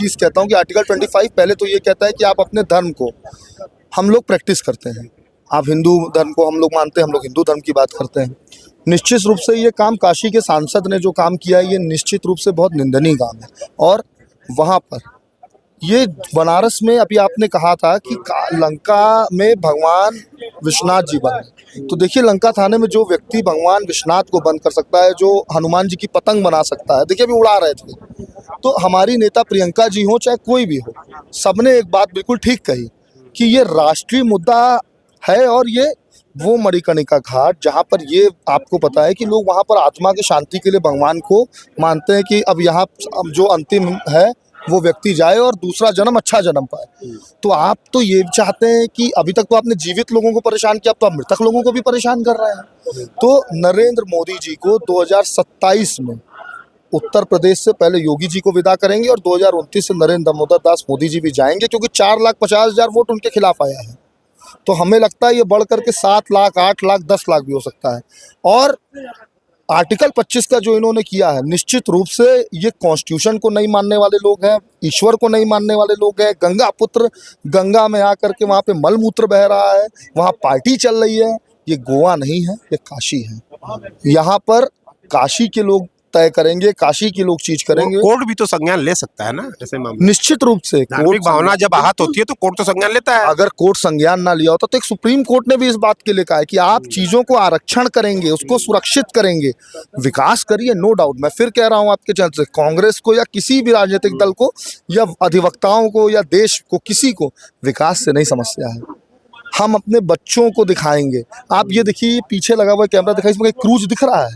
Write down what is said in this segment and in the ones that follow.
चीज़ कहता हूँ कि आर्टिकल 25 पहले तो ये कहता है कि आप अपने धर्म को, हम लोग प्रैक्टिस करते हैं, आप हिंदू धर्म को हम लोग मानते हैं, हम लोग हिंदू धर्म की बात करते हैं। निश्चित रूप से ये काम काशी के सांसद ने जो काम किया है, ये निश्चित रूप से बहुत निंदनीय काम है। और वहाँ पर ये बनारस में अभी आपने कहा था कि लंका में भगवान विश्वनाथ जी बने, तो देखिए लंका थाने में जो व्यक्ति भगवान विश्वनाथ को बंद कर सकता है, जो हनुमान जी की पतंग बना सकता है, देखिए अभी उड़ा रहे थे, तो हमारी नेता प्रियंका जी हो चाहे कोई भी हो, सबने एक बात बिल्कुल ठीक कही कि ये राष्ट्रीय मुद्दा है। और ये वो मणिकर्णिका घाट जहाँ पर ये आपको पता है कि लोग वहाँ पर आत्मा की शांति के लिए भगवान को मानते हैं कि अब यहाँ अब जो अंतिम है वो व्यक्ति जाए और दूसरा जन्म अच्छा जन्म पाए। तो आप तो ये चाहते हैं कि अभी तक तो आपने जीवित लोगों को परेशान किया, अब तो आप मृतक लोगों को भी परेशान कर रहे हैं। तो नरेंद्र मोदी जी को 2027 में उत्तर प्रदेश से पहले योगी जी को विदा करेंगे और 2029 से नरेंद्र दामोदर दास मोदी जी भी जाएंगे, क्योंकि 4,50,000 वोट उनके खिलाफ आया है। तो हमें लगता है ये बढ़ करके 7 लाख, 8 लाख, 10 लाख भी हो सकता है। और आर्टिकल 25 का जो इन्होंने किया है, निश्चित रूप से ये कॉन्स्टिट्यूशन को नहीं मानने वाले लोग हैं, ईश्वर को नहीं मानने वाले लोग हैं। गंगा पुत्र गंगा में आकर के वहाँ पे मलमूत्र बह रहा है, वहाँ पार्टी चल रही है। ये गोवा नहीं है, ये काशी है। यहाँ पर काशी के लोग तय करेंगे, काशी के लोग चीज करेंगे। कोर्ट भी तो संज्ञान ले सकता है ना ऐसे मामले। निश्चित रूप से धार्मिक भावना जब आहत होती है तो कोर्ट तो संज्ञान लेता है। अगर कोर्ट संज्ञान ना लिया होता तो एक सुप्रीम कोर्ट ने भी इस बात के लिए कहा है कि आप चीजों को आरक्षण करेंगे, उसको सुरक्षित करेंगे, विकास करिए, नो डाउट। मैं फिर कह रहा हूं आपके चैनल से, कांग्रेस को या किसी भी राजनीतिक दल को या अधिवक्ताओं को या देश को, किसी को विकास से नहीं समस्या है। हम अपने बच्चों को दिखाएंगे। आप ये देखिए, पीछे लगा हुआ कैमरा दिखाई, इसमें क्रूज दिख रहा है,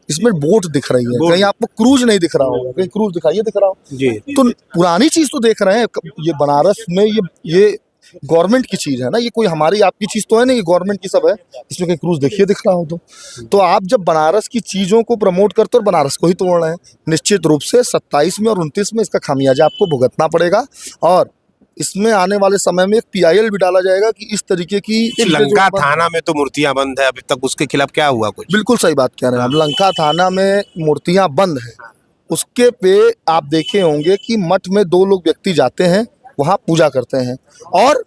इसमें बोट दिख रही है, कहीं आपको क्रूज नहीं दिख रहा होगा, कहीं क्रूज दिखाइए, दिख रहा हो जी। तो पुरानी चीज तो देख रहे हैं। ये बनारस में ये गवर्नमेंट की चीज है ना, ये कोई हमारी आपकी चीज तो है नहीं, ये गवर्नमेंट की सब है। इसमें कहीं क्रूज देखिए दिख रहा हो तो आप जब बनारस की चीजों को प्रमोट करते हो और बनारस को ही तोड़ रहे हैं, निश्चित रूप से 27 में और 29 में इसका खामियाजा आपको भुगतना पड़ेगा। और इसमें आने वाले समय में एक PIL भी डाला जाएगा कि इस तरीके की लंका थाना में तो मूर्तियां बंद है अभी तक, उसके खिलाफ क्या हुआ कुछ? बिल्कुल सही बात कह रहे हैं आप। लंका थाना में मूर्तियां बंद है, उसके पे आप देखे होंगे कि मठ में 2 लोग व्यक्ति जाते हैं, वहां पूजा करते हैं। और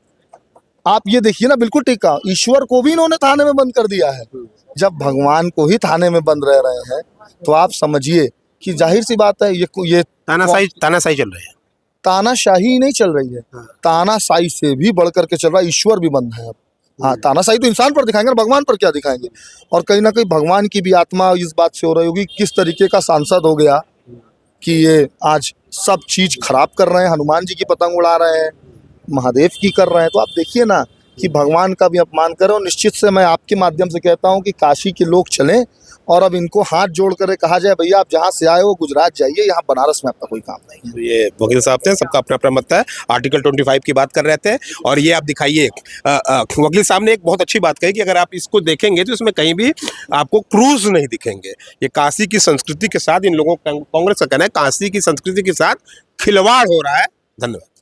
आप ये देखिए ना, बिल्कुल ठीक कहा, ईश्वर को भी इन्होंने थाने में बंद कर दिया है। जब भगवान को ही थाने में बंद रह रहे हैं तो आप समझिए कि जाहिर सी बात है ये तानाशाही चल रही है। तानाशाही नहीं चल रही है, तानाशाही से भी बढ़ करके चल रहा है। ईश्वर भी बंद है अब। हाँ, तानाशाही तो इंसान पर दिखाएंगे, भगवान पर क्या दिखाएंगे? और कहीं ना कहीं भगवान की भी आत्मा इस बात से हो रही होगी, किस तरीके का सांसद हो गया कि ये आज सब चीज खराब कर रहे हैं, हनुमान जी की पतंग उड़ा रहे हैं, महादेव की कर रहे हैं। तो आप देखिए ना कि भगवान का भी अपमान करें। और निश्चित से मैं आपके माध्यम से कहता हूँ कि काशी के लोग चलें और अब इनको हाथ जोड़ कर कहा जाए, भैया आप जहाँ से आए हो गुजरात जाइए, यहाँ बनारस में आपका कोई काम नहीं है। ये वकील साहब थे, सबका अपना अपना मत है। आर्टिकल 25 की बात कर रहे थे और ये आप दिखाइए, वकील साहब ने एक बहुत अच्छी बात कही कि अगर आप इसको देखेंगे तो इसमें कहीं भी आपको क्रूज नहीं दिखेंगे। ये काशी की संस्कृति के साथ, इन लोगों का, कांग्रेस का कहना है, काशी की संस्कृति के साथ खिलवाड़ हो रहा है। धन्यवाद।